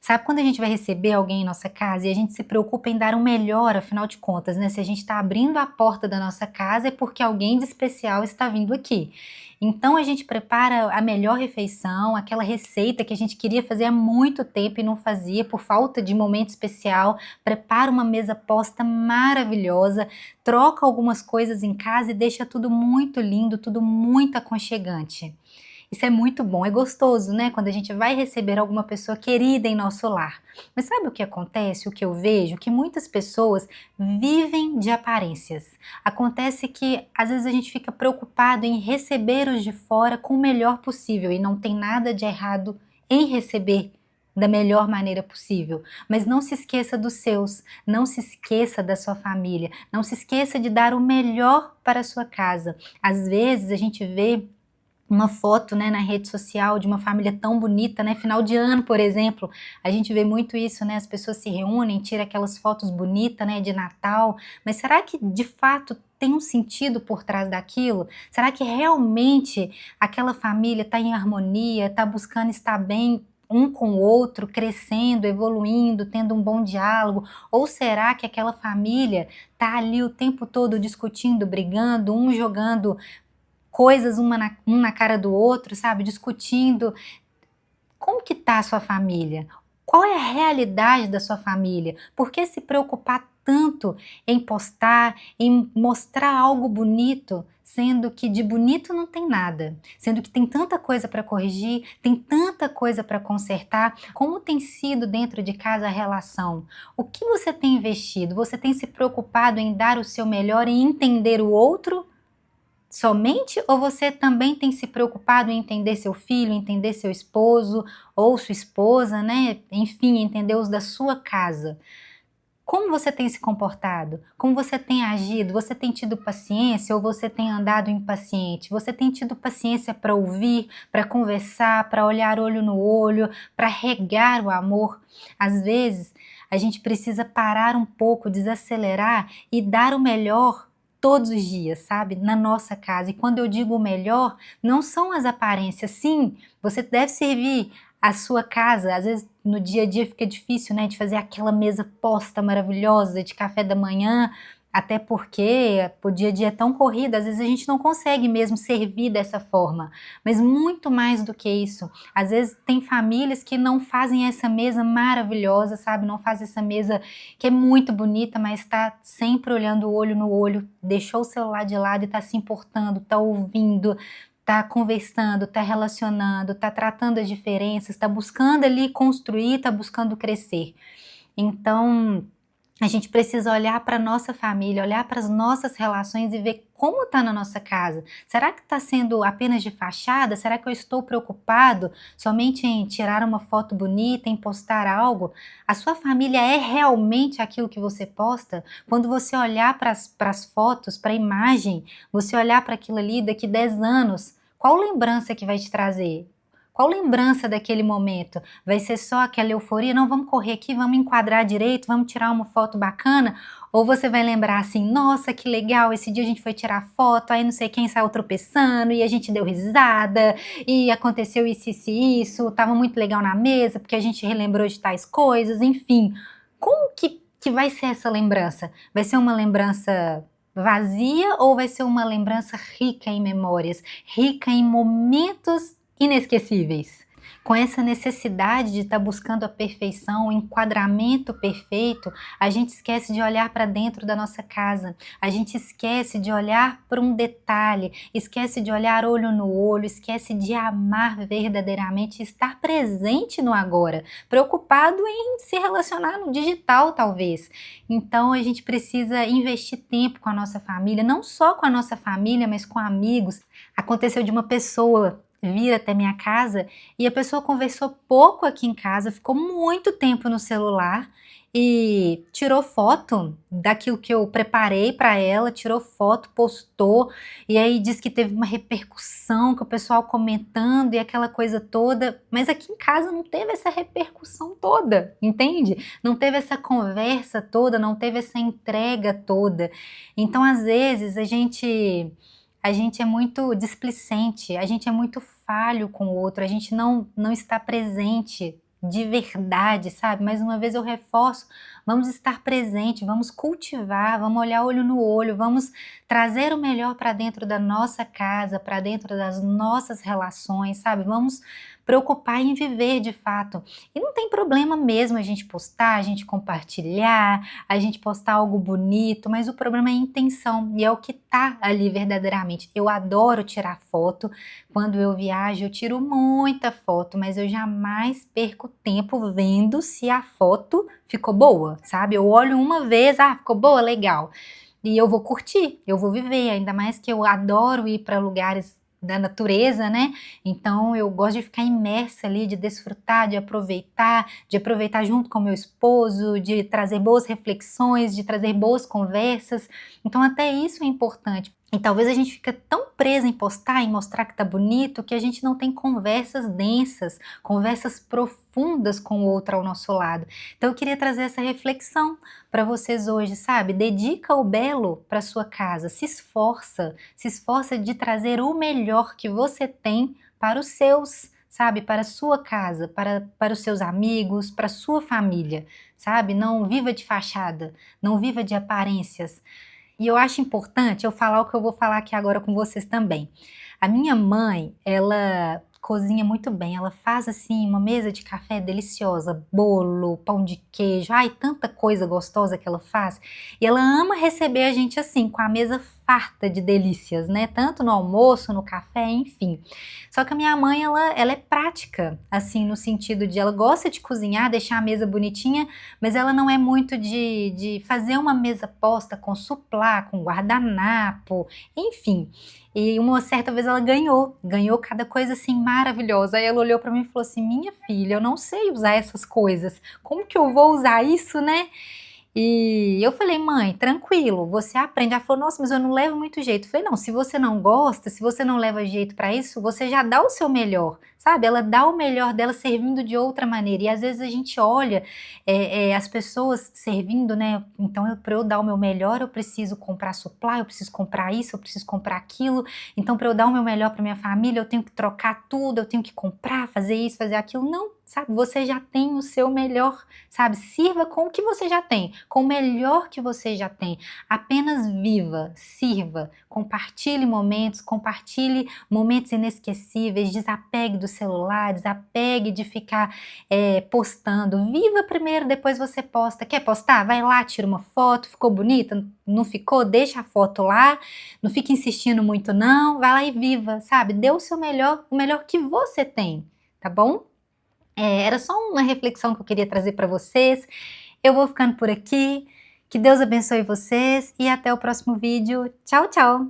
Sabe quando a gente vai receber alguém em nossa casa e a gente se preocupa em dar o melhor, afinal de contas, né? Se a gente está abrindo a porta da nossa casa é porque alguém de especial está vindo aqui. Então a gente prepara a melhor refeição, aquela receita que a gente queria fazer há muito tempo e não fazia por falta de momento especial, prepara uma mesa posta maravilhosa, troca algumas coisas em casa e deixa tudo muito lindo, tudo muito aconchegante. Isso é muito bom, é gostoso, né, quando a gente vai receber alguma pessoa querida em nosso lar. Mas sabe o que acontece, o que eu vejo? Que muitas pessoas vivem de aparências. Acontece que às vezes a gente fica preocupado em receber os de fora com o melhor possível e não tem nada de errado em receber da melhor maneira possível, mas não se esqueça dos seus, não se esqueça da sua família, não se esqueça de dar o melhor para a sua casa. Às vezes a gente vê uma foto, né, na rede social de uma família tão bonita, né, final de ano, por exemplo, a gente vê muito isso, né, as pessoas se reúnem, tiram aquelas fotos bonitas, né, de Natal, mas será que de fato tem um sentido por trás daquilo? Será que realmente aquela família está em harmonia, está buscando estar bem um com o outro, crescendo, evoluindo, tendo um bom diálogo? Ou será que aquela família está ali o tempo todo discutindo, brigando, um jogando coisas um na cara do outro, sabe, discutindo? Como que tá a sua família? Qual é a realidade da sua família? Por que se preocupar tanto em postar, em mostrar algo bonito, sendo que de bonito não tem nada, sendo que tem tanta coisa para corrigir, tem tanta coisa para consertar? Como tem sido dentro de casa a relação? O que você tem investido? Você tem se preocupado em dar o seu melhor e entender o outro somente, ou você também tem se preocupado em entender seu filho, entender seu esposo ou sua esposa, né? Enfim, entender os da sua casa? Como você tem se comportado? Como você tem agido? Você tem tido paciência ou você tem andado impaciente? Você tem tido paciência para ouvir, para conversar, para olhar olho no olho, para regar o amor? Às vezes, a gente precisa parar um pouco, desacelerar e dar o melhor todos os dias, sabe? Na nossa casa. E quando eu digo o melhor, não são as aparências. Sim, você deve servir a sua casa. Às vezes no dia a dia fica difícil, né, de fazer aquela mesa posta maravilhosa de café da manhã, até porque o dia a dia é tão corrido, às vezes a gente não consegue mesmo servir dessa forma. Mas muito mais do que isso, às vezes tem famílias que não fazem essa mesa maravilhosa, sabe, não fazem essa mesa que é muito bonita, mas está sempre olhando o olho no olho, deixou o celular de lado e está se importando, está ouvindo, tá conversando, tá relacionando, tá tratando as diferenças, tá buscando ali construir, tá buscando crescer. Então, a gente precisa olhar para a nossa família, olhar para as nossas relações e ver como está na nossa casa. Será que está sendo apenas de fachada? Será que eu estou preocupado somente em tirar uma foto bonita, em postar algo? A sua família é realmente aquilo que você posta? Quando você olhar para as fotos, para a imagem, você olhar para aquilo ali daqui 10 anos, qual lembrança que vai te trazer? Qual lembrança daquele momento? Vai ser só aquela euforia? Não, vamos correr aqui, vamos enquadrar direito, vamos tirar uma foto bacana? Ou você vai lembrar assim, nossa, que legal, esse dia a gente foi tirar foto, aí não sei quem saiu tropeçando, e a gente deu risada, e aconteceu isso, estava muito legal na mesa, porque a gente relembrou de tais coisas, enfim. Como que vai ser essa lembrança? Vai ser uma lembrança vazia ou vai ser uma lembrança rica em memórias, rica em momentos inesquecíveis? Com essa necessidade de estar buscando a perfeição, o enquadramento perfeito, a gente esquece de olhar para dentro da nossa casa, a gente esquece de olhar para um detalhe, esquece de olhar olho no olho, esquece de amar verdadeiramente, estar presente no agora, preocupado em se relacionar no digital talvez. Então a gente precisa investir tempo com a nossa família, não só com a nossa família, mas com amigos. Aconteceu de uma pessoa vir até minha casa e a pessoa conversou pouco aqui em casa, ficou muito tempo no celular e tirou foto daquilo que eu preparei para ela, tirou foto, postou, e aí disse que teve uma repercussão, que o pessoal comentando e aquela coisa toda, mas aqui em casa não teve essa repercussão toda, entende? Não teve essa conversa toda, não teve essa entrega toda. Então, às vezes, a gente é muito displicente, a gente é muito falho com o outro, a gente não está presente de verdade, sabe? Mais uma vez eu reforço, vamos estar presente, vamos cultivar, vamos olhar olho no olho, vamos trazer o melhor para dentro da nossa casa, para dentro das nossas relações, sabe? Vamos preocupar em viver de fato. E não tem problema mesmo a gente postar, a gente compartilhar, a gente postar algo bonito, mas o problema é a intenção e é o que tá ali verdadeiramente. Eu adoro tirar foto, quando eu viajo eu tiro muita foto, mas eu jamais perco tempo vendo se a foto ficou boa, sabe? Eu olho uma vez, ficou boa, legal. E eu vou curtir, eu vou viver, ainda mais que eu adoro ir para lugares da natureza, né? Então eu gosto de ficar imersa ali, de desfrutar, de aproveitar junto com meu esposo, de trazer boas reflexões, de trazer boas conversas. Então até isso é importante. E talvez a gente fica tão presa em postar, em mostrar que tá bonito, que a gente não tem conversas densas, conversas profundas com o outro ao nosso lado. Então eu queria trazer essa reflexão para vocês hoje, sabe? Dedica o belo para sua casa, se esforça de trazer o melhor que você tem para os seus, sabe? Para a sua casa, para os seus amigos, para a sua família, sabe? Não viva de fachada, não viva de aparências. E eu acho importante eu falar o que eu vou falar aqui agora com vocês também. A minha mãe, ela cozinha muito bem, ela faz assim uma mesa de café deliciosa, bolo, pão de queijo, ai, tanta coisa gostosa que ela faz. E ela ama receber a gente assim, com a mesa farta de delícias, né? Tanto no almoço, no café, enfim. Só que a minha mãe, ela é prática, assim, no sentido de ela gosta de cozinhar, deixar a mesa bonitinha, mas ela não é muito de fazer uma mesa posta com suplá, com guardanapo, enfim. E uma certa vez ela ganhou cada coisa assim maravilhosa. Aí ela olhou para mim e falou assim: minha filha, eu não sei usar essas coisas, como que eu vou usar isso, né? E eu falei: mãe, tranquilo, você aprende. Ela falou: nossa, mas eu não levo muito jeito. Eu falei: não, se você não gosta, se você não leva jeito para isso, você já dá o seu melhor, sabe? Ela dá o melhor dela servindo de outra maneira. E às vezes a gente olha as pessoas servindo, né? Então, para eu dar o meu melhor, eu preciso comprar supply, eu preciso comprar isso, eu preciso comprar aquilo. Então, para eu dar o meu melhor para minha família, eu tenho que trocar tudo, eu tenho que comprar, fazer isso, fazer aquilo. Não, sabe? Você já tem o seu melhor, sabe? Sirva com o que você já tem, com o melhor que você já tem. Apenas viva, sirva, compartilhe momentos inesquecíveis, desapegue do celular, desapegue de ficar postando. Viva primeiro, depois você posta. Quer postar? Vai lá, tira uma foto, ficou bonita? Não ficou? Deixa a foto lá, não fique insistindo muito não, vai lá e viva, sabe? Dê o seu melhor, o melhor que você tem, tá bom? Era só uma reflexão que eu queria trazer para vocês. Eu vou ficando por aqui. Que Deus abençoe vocês e até o próximo vídeo. Tchau, tchau!